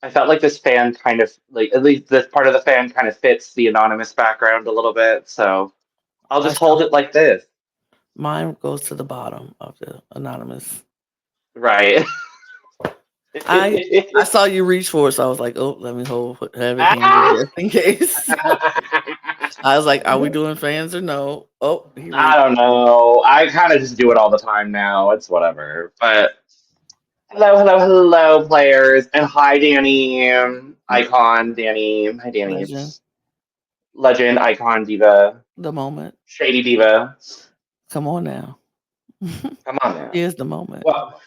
I felt like this fan kind of like at least this part of the fan kind of fits the anonymous background a little bit, so I'll I just hold saw it like this. mine goes to the bottom of the anonymous. Right. I I saw you reach for it, so I was like, oh, let me have it handy Ah! just in case. I was like, are we doing fans or no? Oh, he I reached. don't know. I kind of just do it all the time now. It's whatever. But hello, players, and hi, Danny, icon, Danny, hi, Danny, Legend, legend, icon, diva, the moment. shady diva. Come on now. Come on now. Here's the moment. Well,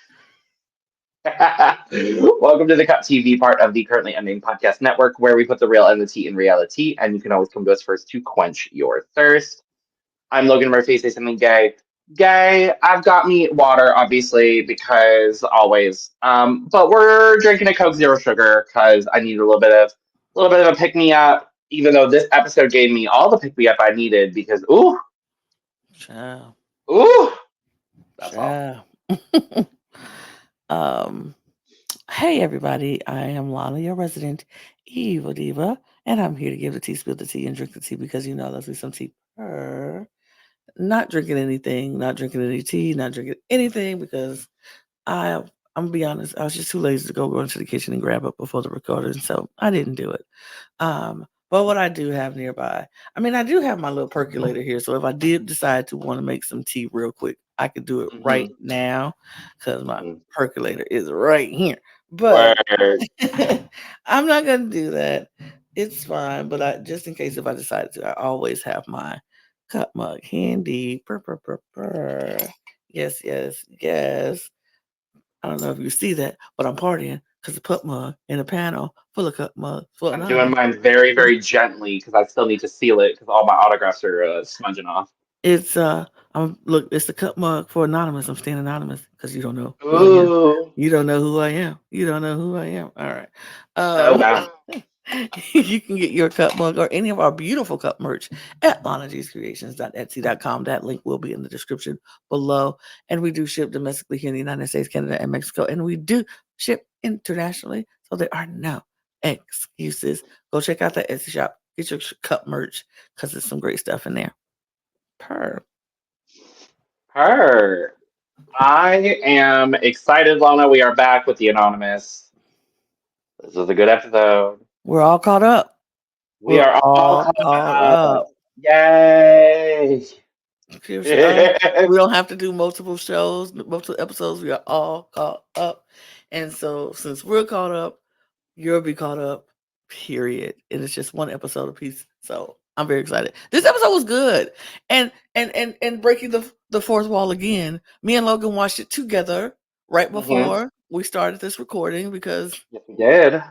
welcome to the Cut TV part of the Currently Unnamed Podcast Network, where we put the real and the tea in reality, and you can always come to us first to quench your thirst. I'm Logan Murphy. Say something gay. Gay. I've got me water, obviously, because always. But we're drinking a Coke Zero Sugar because I need a little bit of a pick me up. Even though this episode gave me all the pick me up I needed, because Ciao. ooh, that's all. Ciao. um, hey everybody, I am Lana, your resident evil diva, and I'm here to give the tea, spill the tea, and drink the tea because you know I love me some tea. Not drinking anything, not drinking any tea, not drinking anything because I'm gonna be honest, I was just too lazy to go into the kitchen and grab it before the recording, so I didn't do it. But what I do have nearby, I mean, I do have my little percolator here, so if I did decide to want to make some tea real quick, I could do it right Mm-hmm, now because my mm-hmm. percolator is right here. But Word. I'm not gonna do that. It's fine, but I just in case if I decide to, I always have my cup mug handy. Purr, purr, purr, purr. Yes, yes, yes. I don't know if you see that, but I'm partying because the cup mug in a panel full of cup mugs full I'm doing anonymous. mine very, very gently because I still need to seal it because all my autographs are smudging off. It's look, it's the cup mug for anonymous. I'm staying anonymous because you don't know who I am. Ooh. You don't know who I am. You don't know who I am. All right. Oh, wow. You can get your cup mug or any of our beautiful cup merch at LanaGsCreations.etsy.com. That link will be in the description below. And we do ship domestically here in the United States, Canada, and Mexico. And we do ship internationally. So there are no excuses. Go check out that Etsy shop. Get your cup merch because there's some great stuff in there. Per. Her. I am excited, Lana. We are back with the Anonymous. This was a good episode. We're all caught up. We We're are all all caught caught up. up. Yay! We don't have to do multiple shows, multiple episodes. We are all caught up. And so since we're caught up, you'll be caught up, period. And it's just one episode apiece. So I'm very excited. This episode was good. And breaking the fourth wall again. Me and Logan watched it together right hmm before we started this recording because Yes,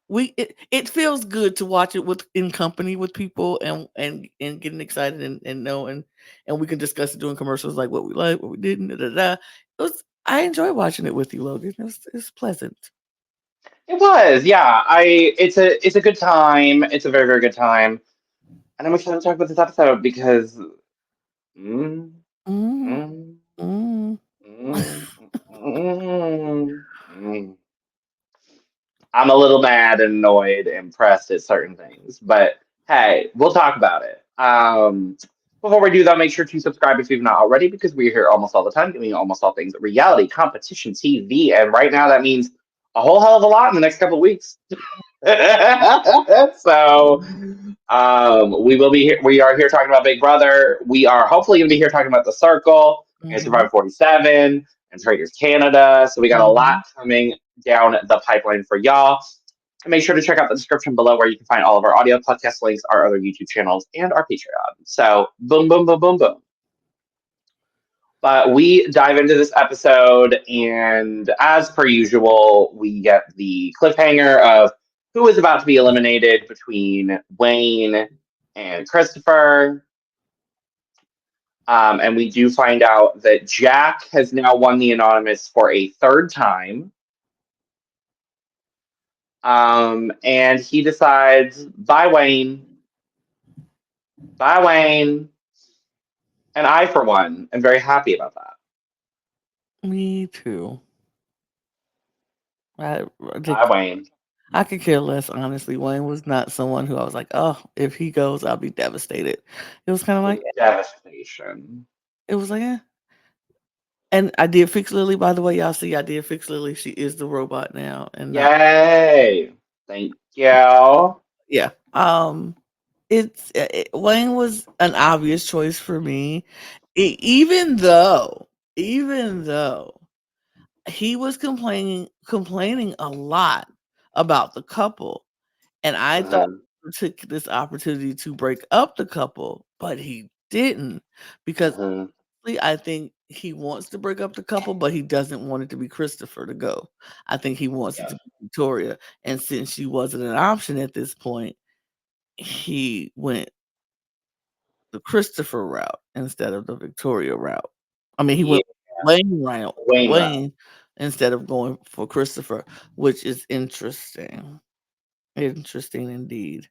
we did. it feels good to watch it with in company with people and getting excited and knowing and we can discuss it doing commercials like what we like, what we didn't. Da, da, da. I enjoy watching it with you, Logan. It's pleasant. It was, yeah. It's a good time. It's a very, very good time. And I'm excited to talk about this episode because mm, Mm, mm, mm. mm, mm, mm. I'm a little mad and annoyed and pressed at certain things, but hey, we'll talk about it. Before we do that, make sure to subscribe if you've not already, because we're here almost all the time doing almost all things reality, competition, TV, and right now that means a whole hell of a lot in the next couple of weeks. So we will be here. We are here talking about Big Brother. We are hopefully going to be here talking about The Circle and Mhm, Survivor 47 and Traders Canada. So we got a lot mhm. coming down the pipeline for y'all. And make sure to check out the description below where you can find all of our audio podcast links, our other YouTube channels, and our Patreon. So boom, boom, boom, boom, boom. But we dive into this episode, and as per usual, we get the cliffhanger of who is about to be eliminated between Wayne and Christopher. And we do find out that Jack has now won the Anonymous for a third time. And he decides, bye, Wayne. Bye, Wayne. And I, for one, am very happy about that. Me too. I, I Bye, think Wayne. I could care less, honestly. Wayne was not someone who I was like, oh, if he goes, I'll be devastated. It was kind of like, The devastation. it was like, eh. And I did fix Lily, by the way. Y'all see, I did fix Lily. She is the robot now, and not Yay! Thank you. yeah. Wayne was an obvious choice for me, even though he was complaining a lot about the couple, and I thought Mhm, he took this opportunity to break up the couple, but he didn't because mhm. I think he wants to break up the couple, but he doesn't want it to be Christopher to go. I think he wants it Yes. to be Victoria, and since she wasn't an option at this point, he went the Christopher route instead of the Victoria route. I mean, he Yeah. went Wayne route, Wayne route. Wayne instead of going for Christopher, which is interesting. Interesting indeed.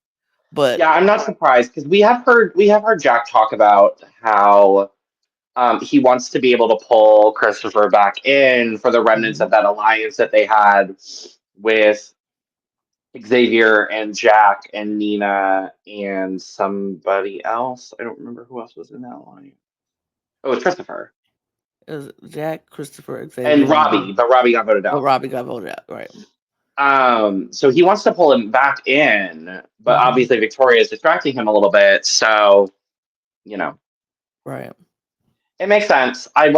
But Yeah, I'm not surprised because we have heard Jack talk about how he wants to be able to pull Christopher back in for the remnants of mhm, that alliance that they had with Xavier and Jack and Nina and somebody else. I don't remember who else was in that line. Oh, it's Christopher it was Jack, Christopher, and Xavier, Nina. Robbie, but Robbie got voted But out. Robbie got voted out, right? So he wants to pull him back in, but Mhm, obviously Victoria is distracting him a little bit. So you know, right. it makes sense. I'm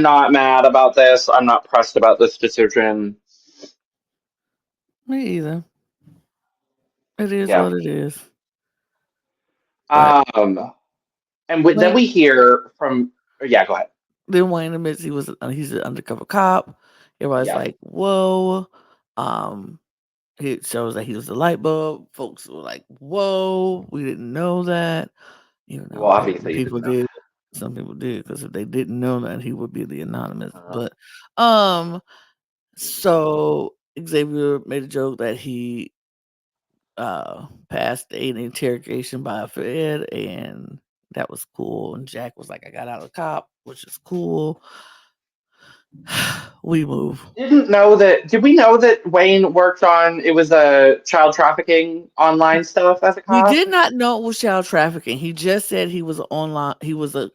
not mad about this. I'm not pressed about this decision. Me either. It is Yeah. what it is. But Um, and then Wayne, we hear from. Yeah, go ahead. then Wayne admits he's an undercover cop. Everybody's Yeah. like, "Whoa!" Um, it shows that he was the light bulb. Folks were like, "Whoa, we didn't know that." You Well, know, and obviously you didn't people know did. Some people did because if they didn't know that, he would be the anonymous. that. But um, so Xavier made a joke that he passed an interrogation by a Fed, and that was cool. And Jack was like, "I got out of the cop," which is cool. We move. Didn't know that. Did we know that Wayne worked on it was a child trafficking online stuff as a We cop? did not know it was child trafficking. He just said he was online. He was a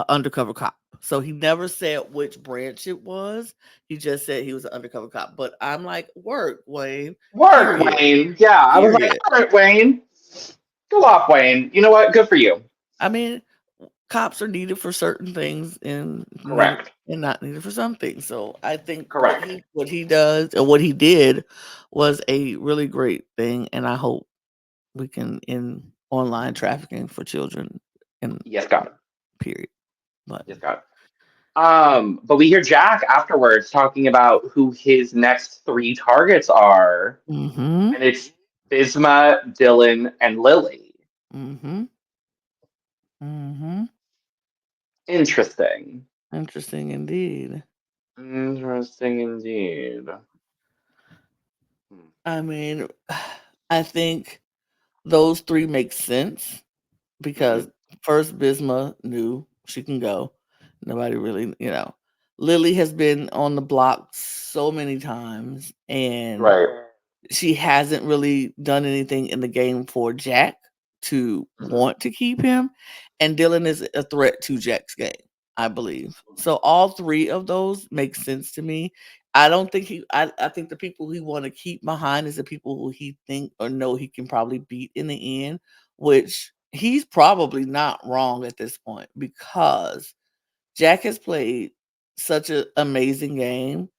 undercover cop. So he never said which branch it was. He just said he was an undercover cop. But I'm like, work, Wayne. Work, Period. Wayne. Yeah, I was like, Period. all right, Wayne, go off, Wayne. You know what? Good for you. I mean, cops are needed for certain things and needed Correct. and not needed for some things. So I think Correct. what he does or what he did was a really great thing, and I hope we can end online trafficking for children in Yes, God. period. But Yes, God. But we hear Jack afterwards talking about who his next three targets are, mhm. and it's Bisma, Dylan, and Lily. Mhm. Mhm. Interesting. Interesting indeed. Interesting indeed. I mean, I think those 3 make sense Mm-hmm. because first Bisma knew she can go. Nobody really, Lily has been on the block so many times and Right. she hasn't really done anything in the game for Jack to Mm-hmm. want to keep him, and Dylan is a threat to Jack's game, I believe. So all 3 of those make sense to me. I don't think I think the people he want to keep behind is the people who he think or know he can probably beat in the end, which he's probably not wrong at this point because Jack has played such an amazing game.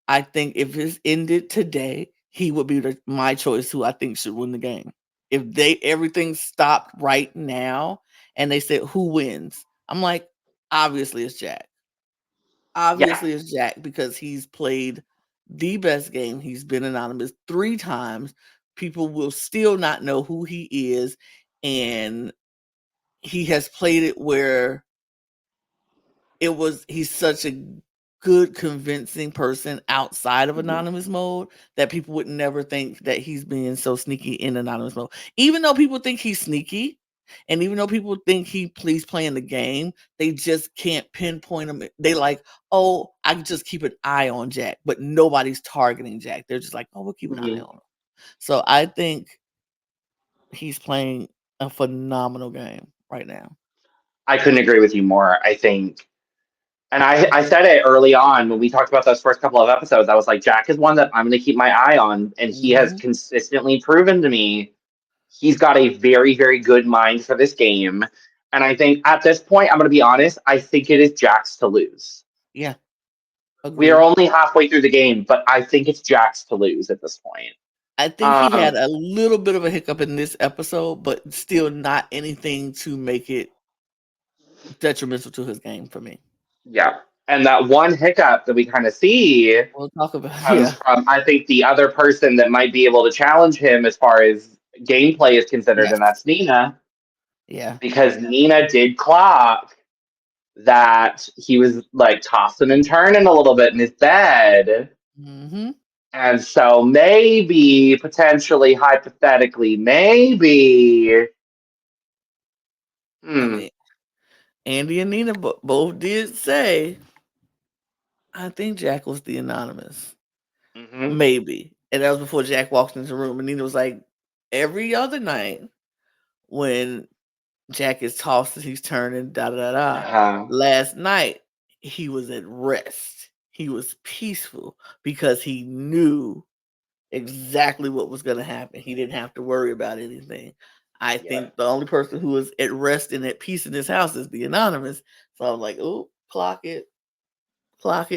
I think if it's ended today, he would be my choice who I think should win the game. If everything stopped right now and they said who wins, I'm like, obviously it's Jack. Yeah. Obviously it's Jack because he's played the best game. He's been anonymous 3 times. People will still not know who he is. And he has played it where he's such a good convincing person outside of Mm-hmm. anonymous mode that people would never think that he's being so sneaky in anonymous mode. Even though people think he's sneaky and even though people think he's playing the game, they just can't pinpoint him. They like, oh, I can just keep an eye on Jack, but nobody's targeting Jack. They're just like, oh, we'll keep an eye Mm-hmm. on him. So I think he's playing a phenomenal game right now. I couldn't agree with you more. I think, and I said it early on when we talked about those first couple of episodes. I was like, Jack is one that I'm going to keep my eye on, and he has Hmm. consistently proven to me he's got a very, very good mind for this game. And I think at this point, I'm going to be honest, I think it is Jack's to lose. Yeah, We are agree. only halfway through the game, but I think it's Jack's to lose at this point. I think he had Um, a little bit of a hiccup in this episode, but still not anything to make it detrimental to his game for me. yeah. And that one hiccup that we kind of see We'll talk about comes yeah. from, I think, the other person that might be able to challenge him as far as gameplay is considered, Yes. and that's Nina. Yeah. Because Nina did clock that he was like tossing and turning a little bit in his bed. Hmm. And so maybe, potentially, hypothetically, maybe, I hmm, mean, Andy and Nina both did say, I think Jack was the anonymous. hmm, Maybe. And that was before Jack walked into the room. And Nina was like, every other night when Jack is tossed and he's turning, da da da da. uh-huh, Last night, he was at rest. He was peaceful because he knew exactly what was going to happen. He didn't have to worry about anything. I yeah, think the only person who is at rest and at peace in this house is the anonymous. So I'm like, oh, clock it,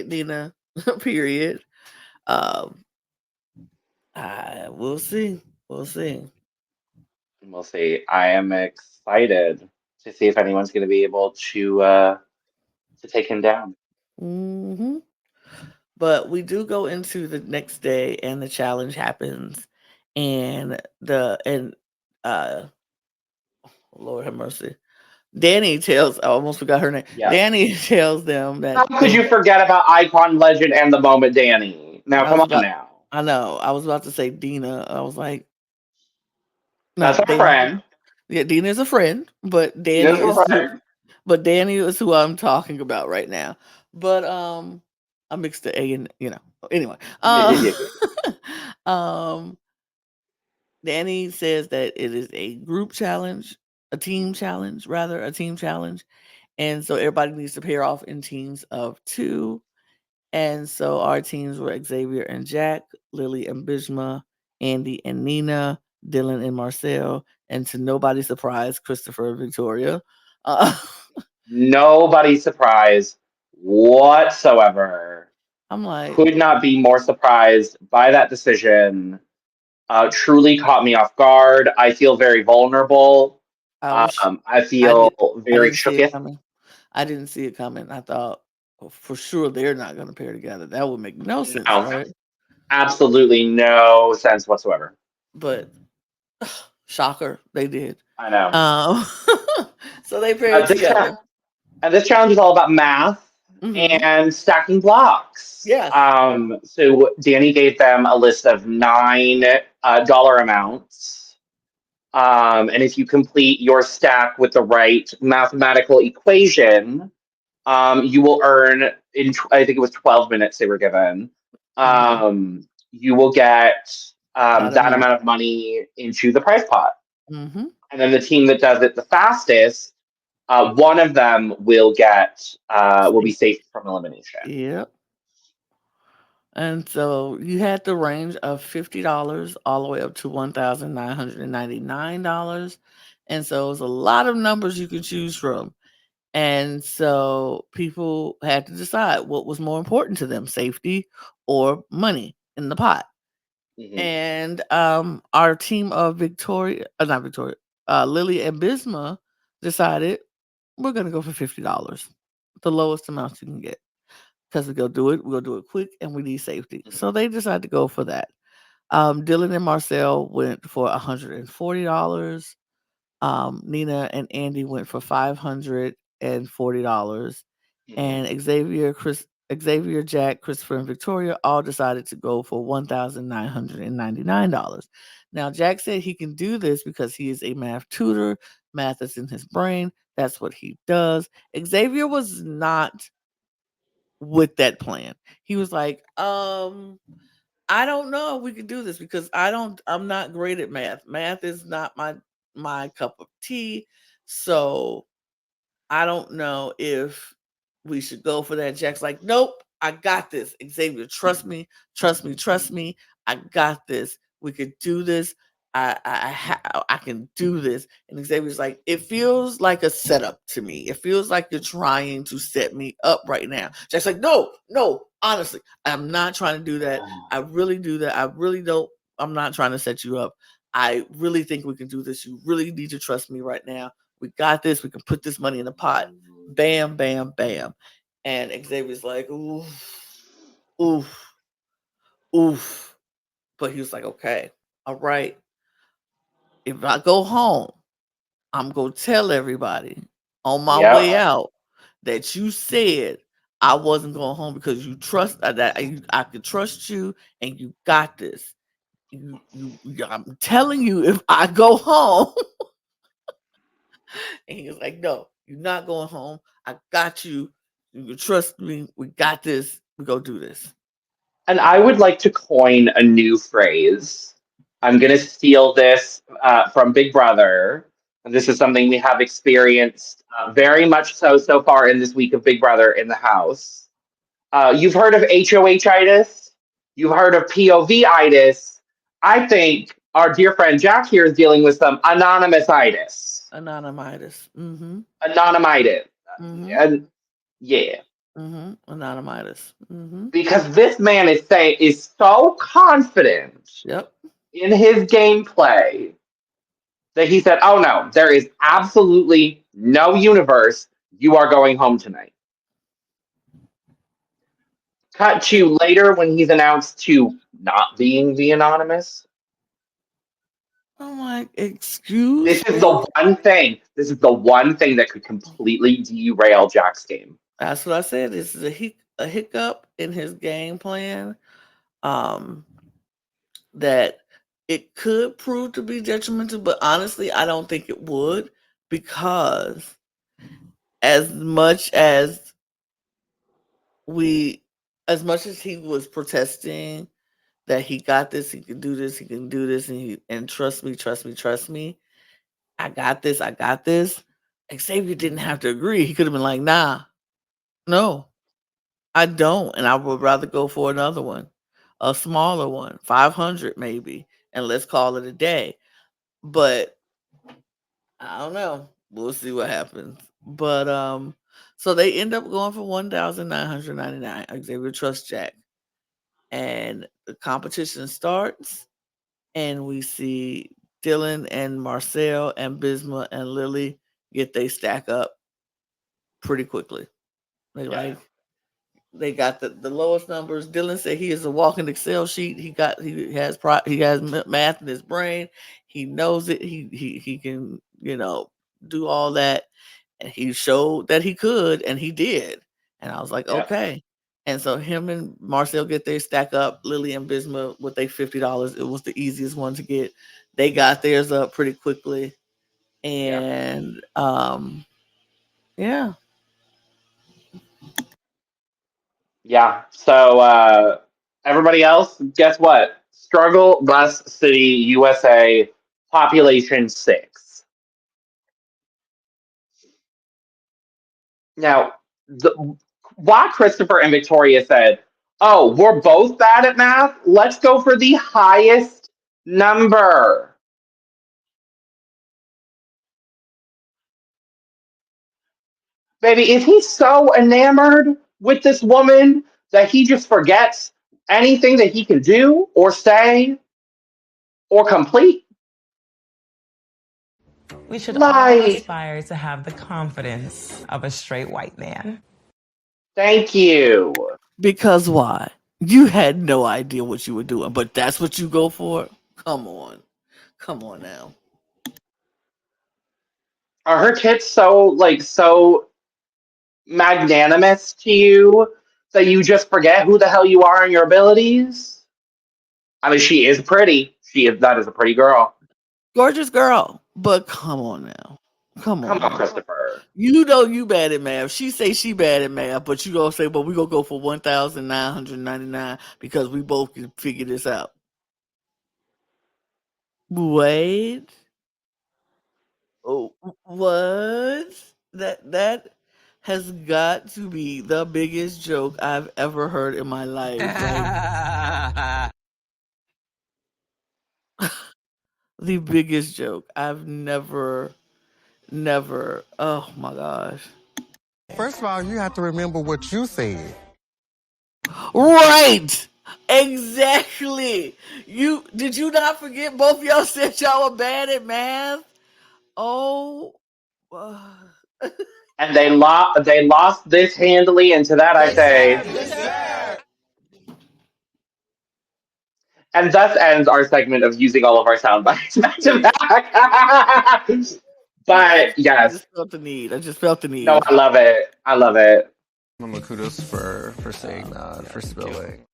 Nina. Period. Um, we'll see. We'll see. we'll see. I am excited to see if anyone's going to be able to take him down. Hmm. But we do go into the next day, and the challenge happens, and uh, Lord have mercy. DANI tells. I almost forgot her name. Yeah. DANI tells them How that could they. you forget about icon, legend, and the moment, Danny? Now, I come was on about. now. I know. I was about to say Dina. I was like, no, That's our Dana. friend. Yeah, Dina is a friend, but Dina's Danny our is who. friend. But Danny is who I'm talking about right now. But I mixed the A and anyway. Yeah, yeah, yeah, yeah. Um, Danny says that it is a group challenge, a team challenge, rather, a team challenge. And so everybody needs to pair off in teams of two. And so our teams were Xavier and Jack, Lily and Bisma, Andy and Nina, Dylan and Marcel, and to nobody's surprise, Christopher and Victoria. Uh, Nobody's surprised whatsoever. I'm like, Could not be more surprised by that decision. Truly caught me off guard. I feel very vulnerable. I was, I I feel did, I very didn't see it shooketh. coming. I didn't see it coming. I thought, "Oh, for sure they're not going to pair together. That would make no sense, No, right?" absolutely no sense whatsoever. But shocker, they did. I know. Um, so they Uh, paired this, together. cha- this challenge is all about math Hmm. and stacking blocks. Yes. So Danny gave them a list of nine dollar amounts. And if you complete your stack with the right mathematical equation, you will earn I think it was 12 minutes they were given. Hmm. You will get That that amount. amount of money into the prize pot. Hmm. And then the team that does it the fastest, one of them will be safe from elimination. Yep. And so you had the range of $50 all the way up to $1,999. And so it was a lot of numbers you can choose from. And so people had to decide what was more important to them, safety or money in the pot. Hmm. And our team of not Victoria, Lily and Bisma decided we're going to go for $50, the lowest amount you can get. Because we'll do it quick, and we need safety. So they decided to go for that. Dylan and Marcel went for $140. Nina and Andy went for $540, Hmm. and Xavier, Jack, Christopher, and Victoria all decided to go for $1,999. Now, Jack said he can do this because he is a math tutor. Math is in his brain. That's what he does. Xavier was not with that plan. He was like, I don't know if we could do this because I'm not great at math. Math is not my cup of tea. So I don't know if we should go for that. Jack's like, nope, I got this. Xavier, trust me, trust me, trust me. I got this. We could do this. I can do this. And Xavier's like, it feels like a setup to me. It feels like you're trying to set me up right now. Jack's like, no, no, honestly, I'm not trying to do that. I really do that. I really don't. I'm not trying to set you up. I really think we can do this. You really need to trust me right now. We got this. We can put this money in the pot. Bam, bam, bam. And Xavier's like, oof, oof, oof. But he was like, okay, all right. If I go home, I'm going to tell everybody on my Yep. way out that you said I wasn't going home because you trust that I could trust you and you got this. I'm telling you, if I go home, and he was like, no, you're not going home. I got you. You can trust me. We got this. We go do this. And I would like to coin a new phrase. I'm going to steal this from Big Brother. And this is something we have experienced very much so far in this week of Big Brother in the house. You've heard of HOH-itis? You've heard of POV-itis? I think our dear friend Jack here is dealing with some anonymous-itis. Anonymitis. Mm-hmm. Anonymitis. Mm-hmm. And yeah. Mm-hmm. Anonymitis. Mm-hmm. Because this man is so confident Yep. in his gameplay that he said, "Oh no, there is absolutely no universe. You are going home tonight." Cut to later when he's announced to not being the anonymous. I'm like, This excuse is me? the one thing. This is the one thing that could completely derail Jack's game. That's what I said. This is a hiccup in his game plan. Um, that it could prove to be detrimental, but honestly, I don't think it would because as much as we, as much as he was protesting that he got this, he can do this, he can do this, and trust me, trust me, trust me, I got this, I got this. Xavier didn't have to agree. He could have been like, nah, no, I don't, and I would rather go for another one, a smaller one, 500 maybe, and let's call it a day. But I don't know. We'll see what happens. But so they end up going for 1,999. Xavier Trust Jack. And the competition starts, and we see Dylan and Marcel and Bisma and Lily get they stack up pretty quickly. They like they got the lowest numbers. Dylan said he is a walking Excel sheet. He has math in his brain. He knows it. He can do all that, and he showed that he could, and he did. And I was like, Yep. okay. And so him and Marcel get their stack up. Lily and Bisma with their $50. It was the easiest one to get. They got theirs up pretty quickly, Yep. and yeah. Yeah. So everybody else, guess what? Struggle Bus City, USA, population 6. Now, why Christopher and Victoria said, "Oh, we're both bad at math. Let's go for the highest number." Baby, is he so enamored with this woman that he just forgets anything that he can do or say or complete? We should all Like, aspire to have the confidence of a straight white man. thank you. Because why? You had no idea what you were doing, but that's what you go for? Come on. Come on now. Are her kids so magnanimous to you that you just forget who the hell you are and your abilities? I mean, she is pretty. That is a pretty girl. Gorgeous girl. But come on now. Come Come on, on. Christopher. You know you bad at math. She say she bad at math, but you gonna say, "But we gonna go for 1,999 because we both can figure this out." Wait. Oh, what? That has got to be the biggest joke I've ever heard in my life. Like the biggest joke. I've never. Oh my gosh. First of all, you have to remember what you said. Right. Exactly. Did you not forget both y'all said y'all were bad at math? Oh. And they lost this handily, and to that I say. And thus ends our segment of using all of our sound bites back to back. But I yes, just felt the need. I just felt the no, need. I love it. I love it. Mama, kudos for saying that, for spilling.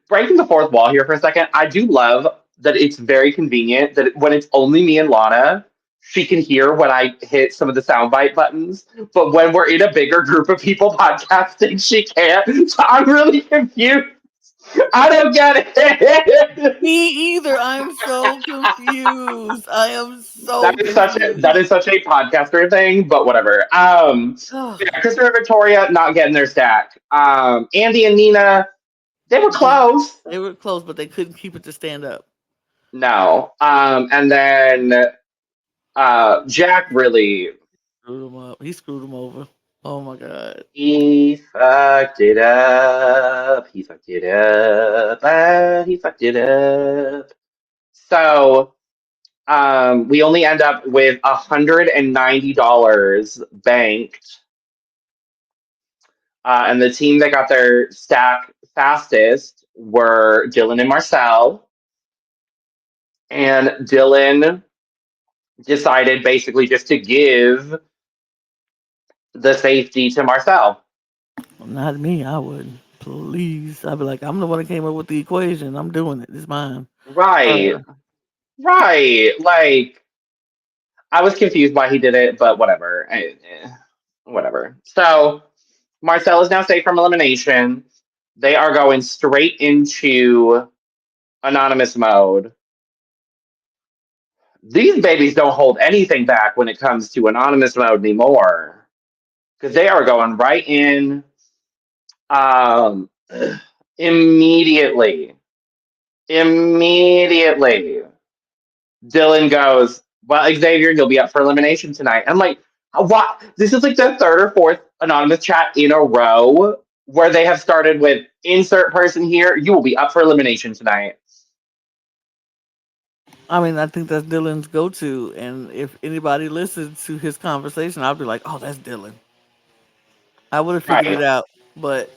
Breaking the fourth wall here for a second, I do love that it's very convenient that when it's only me and Lana, she can hear when I hit some of the soundbite buttons. But when we're in a bigger group of people podcasting, she can't. So I'm really confused. I don't get it. Me either. I'm so confused. I am so That confused. is such a podcaster thing, but whatever. Yeah, Christopher and Victoria not getting their stack. Andy and Nina, they were close. They were close, but they couldn't keep it to stand up. No. And then Jack really Screwed him up. He screwed him over. Oh my god. he fucked it up. He fucked it up. He fucked it up. So we only end up with $190 banked. And the team that got their stack fastest were Dylan and Marcel. And Dylan decided basically just to give the safety to Marcel. Not me. I wouldn't. Please. I'd be like, I'm the one that came up with the equation. I'm doing it. It's mine. Right. Right. Like, I was confused why he did it, but whatever. Whatever. So, Marcel is now safe from elimination. They are going straight into anonymous mode. These babies don't hold anything back when it comes to anonymous mode anymore. Because they are going right in um, immediately. Immediately. Dylan goes, "Well, Xavier, you'll be up for elimination tonight." I'm like, what? This is like the third or fourth anonymous chat in a row where they have started with insert person here. You will be up for elimination tonight. I mean, I think that's Dylan's go to. And if anybody listens to his conversation, I'll be like, oh, that's Dylan. I would have figured Right. it out. But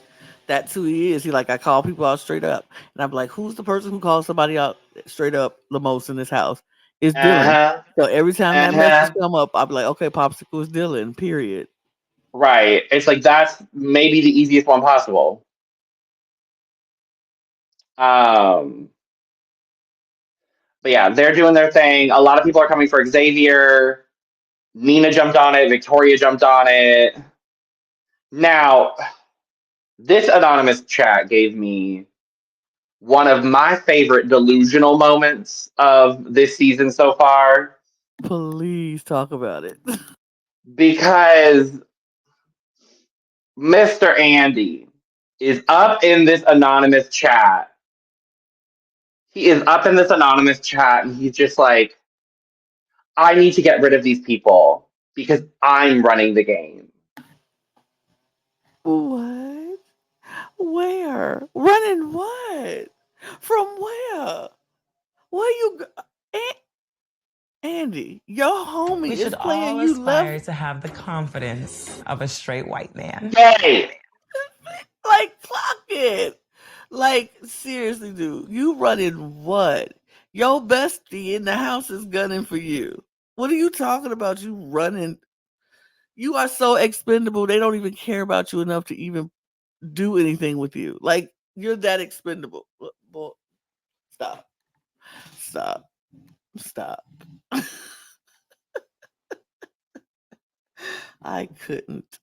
that's who he is. He like, I call people out straight up. And I'm like, who's the person who calls somebody out straight up the most in this house? It's Dylan. Uh-huh. So every time that message Uh-huh. come up, I'll be like, okay, Popsicle is Dylan, period. Right. It's like that's maybe the easiest one possible. Um, but yeah, they're doing their thing. A lot of people are coming for Xavier. Nina jumped on it. Victoria jumped on it. Now, this anonymous chat gave me one of my favorite delusional moments of this season so far Please talk about it. because Mr. Andy is up in this anonymous chat. He is up in this anonymous chat and he's just like, I need to get rid of these people because I'm running the game. What? Where? Running what? From where? Where you go? Andy, your homie We is should playing all you aspire left. to have the confidence of a straight white man. Yay! Like, clock it. Like, seriously, dude, you running what? Your bestie in the house is gunning for you. What are you talking about? You running? You are so expendable. They don't even care about you enough to even do anything with you. Like, you're that expendable. Boy, stop. Stop. Stop. I couldn't.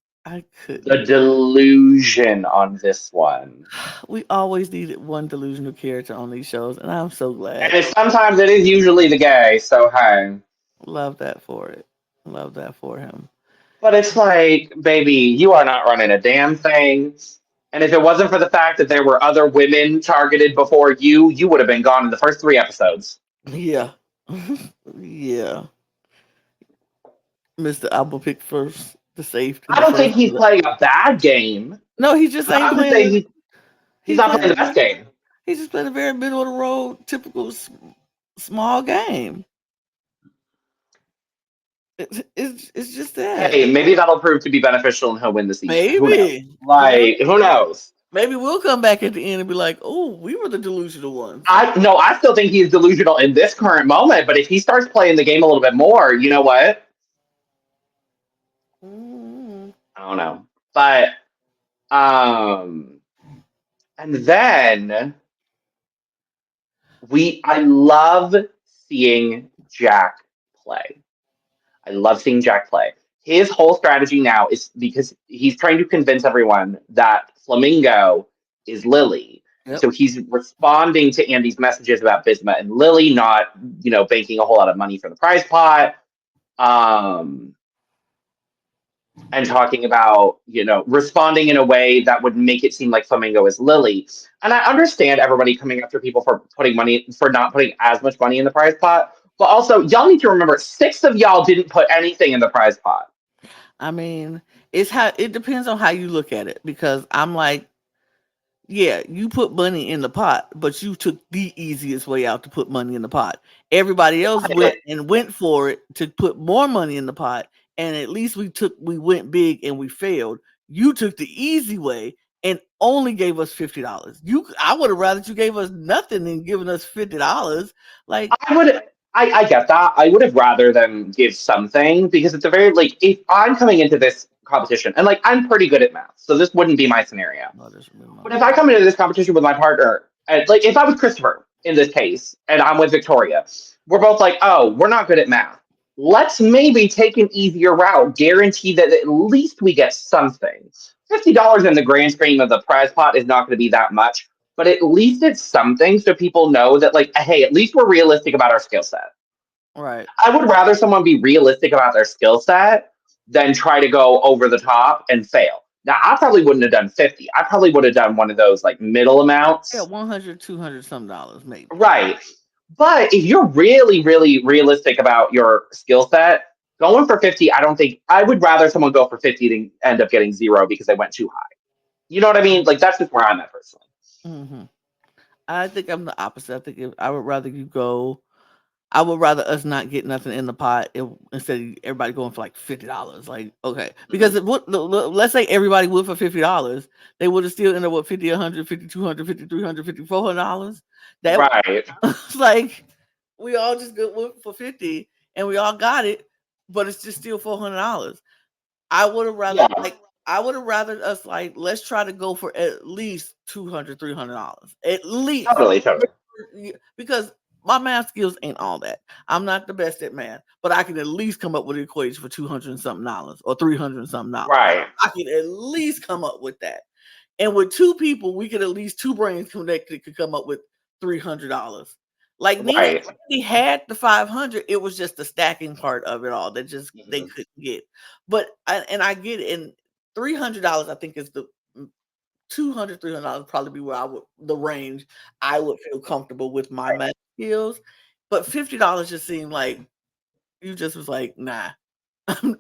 The delusion on this one. We always needed one delusional character on these shows, and I'm so glad. And sometimes it is usually the gay, so hey. Love that for it. Love that for him. But it's like, baby, you are not running a damn thing. And if it wasn't for the fact that there were other women targeted before you would have been gone in the first 3 episodes. Yeah. Yeah. Mr. Apple picked first, the safe. I don't think he's playing a bad game. No, he just ain't playing. He's not playing the best game. He's just playing a very middle of the road, typical small game. It's just that. Hey, maybe that'll prove to be beneficial and he'll win the season. Maybe. Who knows? Maybe we'll come back at the end and be like, "Oh, we were the delusional ones." I still think he's delusional in this current moment, but if he starts playing the game a little bit more, you know what? I don't know. But and then I love seeing Jack play. I love seeing Jack play. His whole strategy now is because he's trying to convince everyone that Flamingo is Lily. Yep. So he's responding to Andy's messages about Bisma and Lily not, banking a whole lot of money for the prize pot. And talking about, responding in a way that would make it seem like Flamingo is Lily. And I understand everybody coming after people for not putting as much money in the prize pot. But also, y'all need to remember, 6 of y'all didn't put anything in the prize pot. I mean, it depends on how you look at it, because I'm like, yeah, you put money in the pot, but you took the easiest way out to put money in the pot. Everybody else went for it to put more money in the pot, and at least we went big and we failed. You took the easy way and only gave us $50. I would have rather you gave us nothing than giving us $50. Like, I get that. I would have rather them give something, because it's a very, if I'm coming into this competition and I'm pretty good at math, so this wouldn't be my scenario. But if I come into this competition with my partner, and if I was Christopher in this case and I'm with Victoria, we're both like, oh, we're not good at math. Let's maybe take an easier route, guarantee that at least we get something. $50 in the grand scheme of the prize pot is not going to be that much. But at least it's something, so people know that, hey, at least we're realistic about our skill set. Right. I would rather someone be realistic about their skill set than try to go over the top and fail. Now, I probably wouldn't have done 50. I probably would have done one of those middle amounts. Yeah, 100, 200 some dollars maybe. Right. But if you're really, really realistic about your skill set, going for 50, I would rather someone go for 50 than end up getting 0 because they went too high. You know what I mean? That's just where I'm at personally. Mm-hmm. I think I'm the opposite. I think I would rather you go. I would rather us not get nothing in the pot instead of everybody going for $50. Okay, because let's say everybody would for $50, they would have still ended up with $50, $100, $50, $200, $50, $300, $50, $400. That right. We all just went for 50 and we all got it, but it's just still $400. I would have rather I would have rather us let's try to go for at least $200, $300. At least. Totally. Because my math skills ain't all that. I'm not the best at math, but I can at least come up with an equation for $200 and something or $300 and something. Right. I can at least come up with that. And with 2 people, we could at least 2 brains connected could come up with $300. Nina had the 500. It was just the stacking part of it all that just they couldn't get. But I get it. And $300, I think, is the $200, $300 probably be where the range I would feel comfortable with my math skills. But $50 just seemed like you just was like, nah, I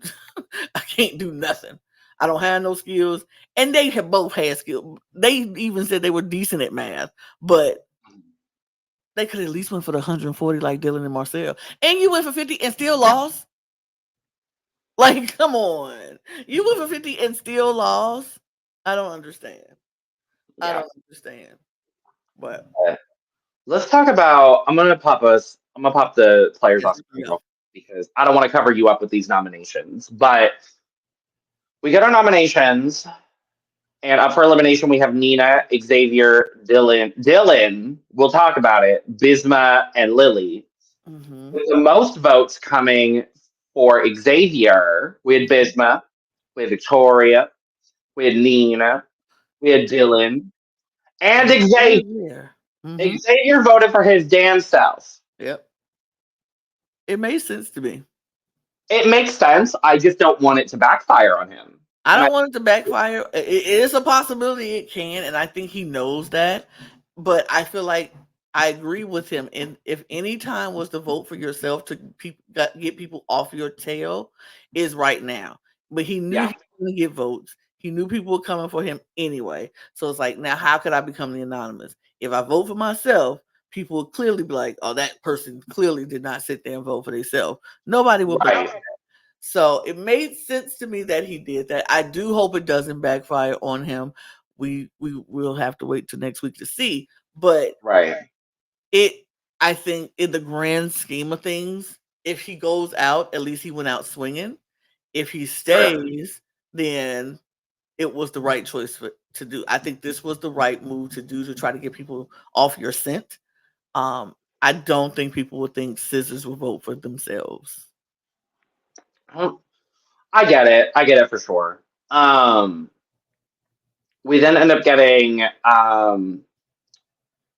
can't do nothing. I don't have no skills. And they have both had skills. They even said they were decent at math, but they could at least went for the 140 like Dylan and Marcel. And you went for 50 and still lost. Come on. You went for 50 and still lost. I don't understand. Yeah. I don't understand. But let's talk about. I'm gonna pop the players off because I don't want to cover you up with these nominations. But we got our nominations, and up for elimination we have Nina, Xavier, Dylan. We'll talk about it. Bisma and Lily. The most votes coming for Xavier, we had Bisma, we had Victoria, we had Nina, we had Dylan, and Xavier. Xavier voted for his damn self. Yep. It made sense to me. It makes sense. I just don't want it to backfire on him. I don't want it to backfire. It is a possibility it can, and I think he knows that. But I feel like I agree with him. And if any time was to vote for yourself to get people off your tail, is right now. But he knew he was going to get votes. He knew people were coming for him anyway. So it's like, now how could I become the anonymous? If I vote for myself, people will clearly be like, oh, that person clearly did not sit there and vote for themselves. Nobody will believe that. So it made sense to me that he did that. I do hope it doesn't backfire on him. We will have to wait till next week to see. But I think in the grand scheme of things, if he goes out, at least he went out swinging. If he stays, then it was the right choice to do. I think this was the right move to do to try to get people off your scent. I don't think people would think Scissors will vote for themselves. I get it. I get it for sure. We then end up getting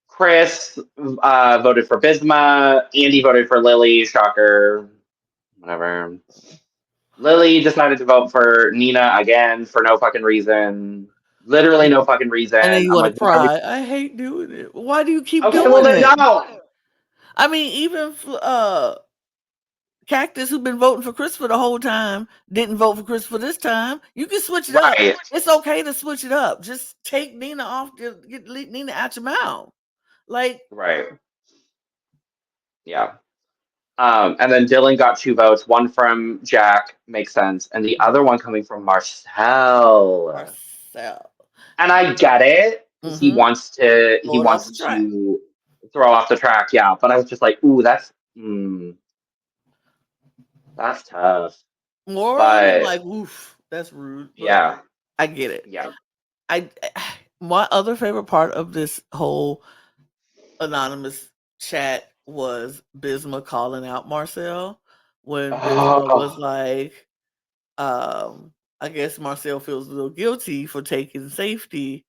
Chris voted for Bisma. Andy voted for Lily. Shocker. Whatever. Lily decided to vote for Nina again for no fucking reason. Literally no fucking reason. And then you want to cry. I hate doing it. Why do you keep doing well, then it? No. I mean, even Cactus, who've been voting for Christopher the whole time, didn't vote for Christopher this time. You can switch it up. It's okay to switch it up. Just take Nina off. Get Nina out your mouth. Like, yeah. And then Dylan got 2 votes. One from Jack, makes sense, and the other one coming from Marcel. And I get it. He wants to. He wants to throw off the track. Yeah, but I was just like, ooh, that's tough. More like, oof, that's rude. Yeah, I get it. Yeah, my other favorite part of this whole anonymous chat was Bisma calling out Marcel when Bisma was like, I guess Marcel feels a little guilty for taking safety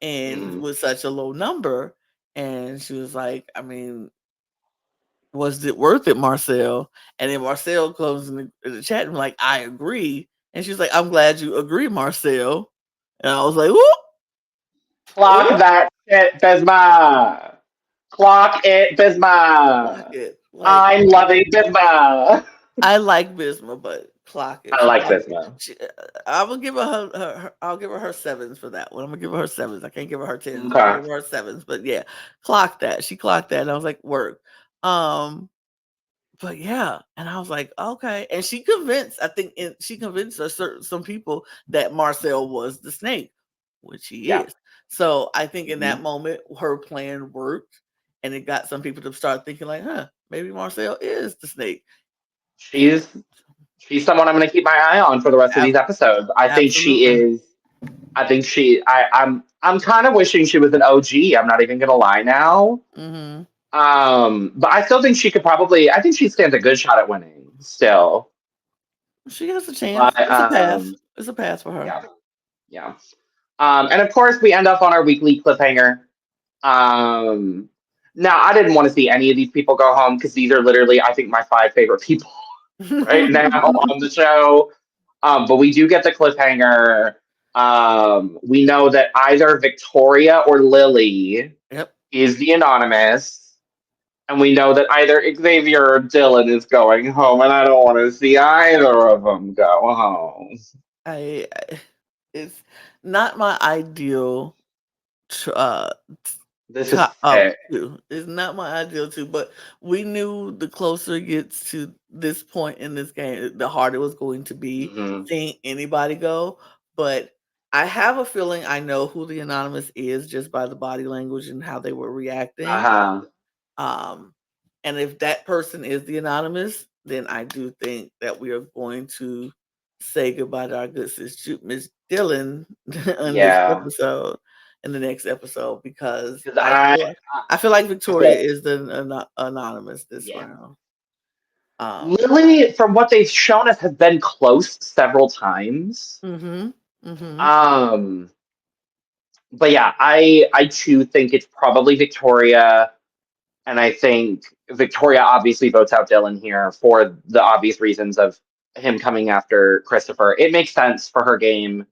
and with such a low number. And she was like, I mean, was it worth it, Marcel? And then Marcel comes in the chat and like, I agree. And she's like, I'm glad you agree, Marcel. And I was like, whoop. Clock that shit, Bisma. Clock it, Bisma. I'm loving Bisma. I like Bisma, but clock it. I like Bisma. I will give her I'll give her her 7s for that one. I'm gonna give her her 7s. I can't give her her 10s. Okay. I'll give her her 7s, but yeah, clock that. She clocked that, and I was like, work. But yeah, and I was like, okay. And she convinced, she convinced some people that Marcel was the snake, which he is. So I think in that moment, her plan worked, and it got some people to start thinking like, maybe Marcel is the snake. She's someone I'm going to keep my eye on for the rest of these episodes. I think she is. I'm kind of wishing she was an OG. I'm not even going to lie now. But I still think she could probably. I think she stands a good shot at winning. Still, she has a chance. It's a pass. It's a pass for her. Yeah. And of course, we end up on our weekly cliffhanger. Now, I didn't want to see any of these people go home because these are literally, I think, my 5 favorite people right now on the show. But we do get the cliffhanger. We know that either Victoria or Lily is the anonymous. And we know that either Xavier or Dylan is going home. And I don't want to see either of them go home. It's not my ideal this is sick. It's not my ideal too, but we knew the closer it gets to this point in this game, the harder it was going to be seeing anybody go. But I have a feeling I know who the anonymous is just by the body language and how they were reacting. And if that person is the anonymous, then I do think that we are going to say goodbye to our good sis Miss Dylan on this episode. in the next episode because 'Cause I feel like Victoria is the anonymous this round. Lily, from what they've shown us, has been close several times. But yeah, I too think it's probably Victoria, and I think Victoria obviously votes out Dylan here for the obvious reasons of him coming after Christopher. It makes sense for her game.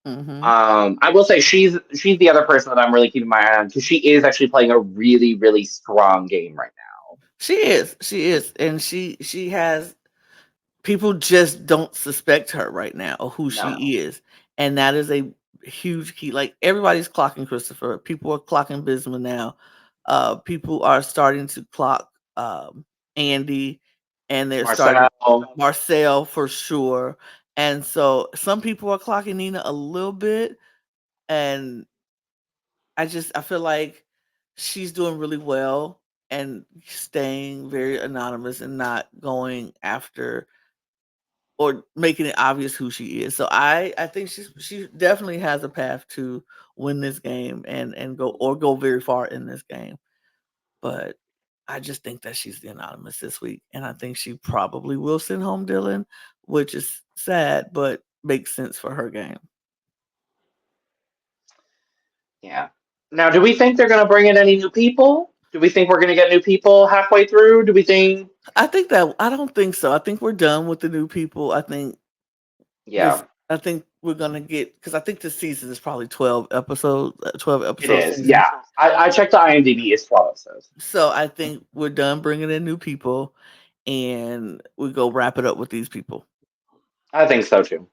I will say she's the other person that I'm really keeping my eye on because she is actually playing a really, really strong game right now. She is, and she has people just don't suspect her right now or who she is, and that is a huge key. Like everybody's clocking Christopher, people are clocking Bisma now. People are starting to clock Andy, and they're starting Marcel for sure. And so some people are clocking Nina a little bit, and I feel like she's doing really well and staying very anonymous and not going after or making it obvious who she is. So I think she definitely has a path to win this game and go very far in this game. But I just think that she's the anonymous this week, and I think she probably will send home Dylan, which is sad, but makes sense for her game. Yeah. Now, do we think they're going to bring in any new people? Do we think we're going to get new people halfway through? Do we think? I don't think so. I think we're done with the new people. I think. Yeah. I think we're gonna get because I think this season is probably 12 episodes. 12 episodes. It is. Yeah. I checked the IMDb. It's 12 episodes. So I think we're done bringing in new people, and we go wrap it up with these people. I think so too.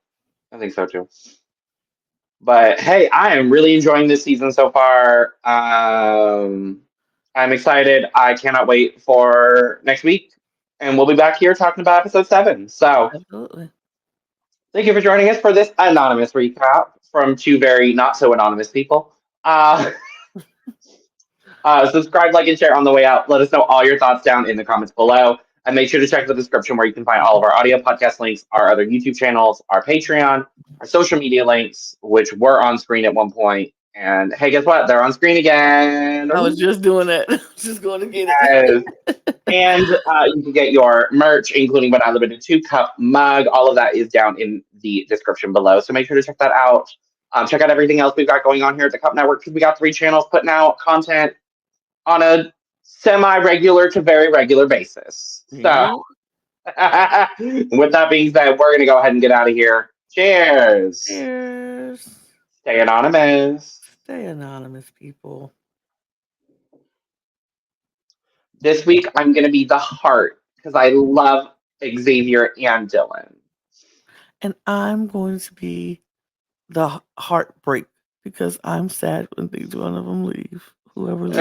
But hey, I am really enjoying this season so far. I'm excited. I cannot wait for next week. And we'll be back here talking about episode 7. So absolutely. Thank you for joining us for this anonymous recap from two very not so anonymous people. Subscribe, like, and share on the way out. Let us know all your thoughts down in the comments below. And make sure to check the description where you can find all of our audio podcast links, our other YouTube channels, our Patreon, our social media links, which were on screen at one point. And hey, guess what? They're on screen again. I was just doing that. Just going to get it. And you can get your merch, including but not limited to cup, mug. All of that is down in the description below. So make sure to check that out. Check out everything else we've got going on here at the Cup Network because we got 3 channels putting out content on a semi-regular to very regular basis. So, with that being said, we're going to go ahead and get out of here. Cheers. Cheers. Stay anonymous. Stay anonymous, people. This week, I'm going to be the heart because I love Xavier and Dylan. And I'm going to be the heartbreak because I'm sad when one of them leave. Whoever leaves.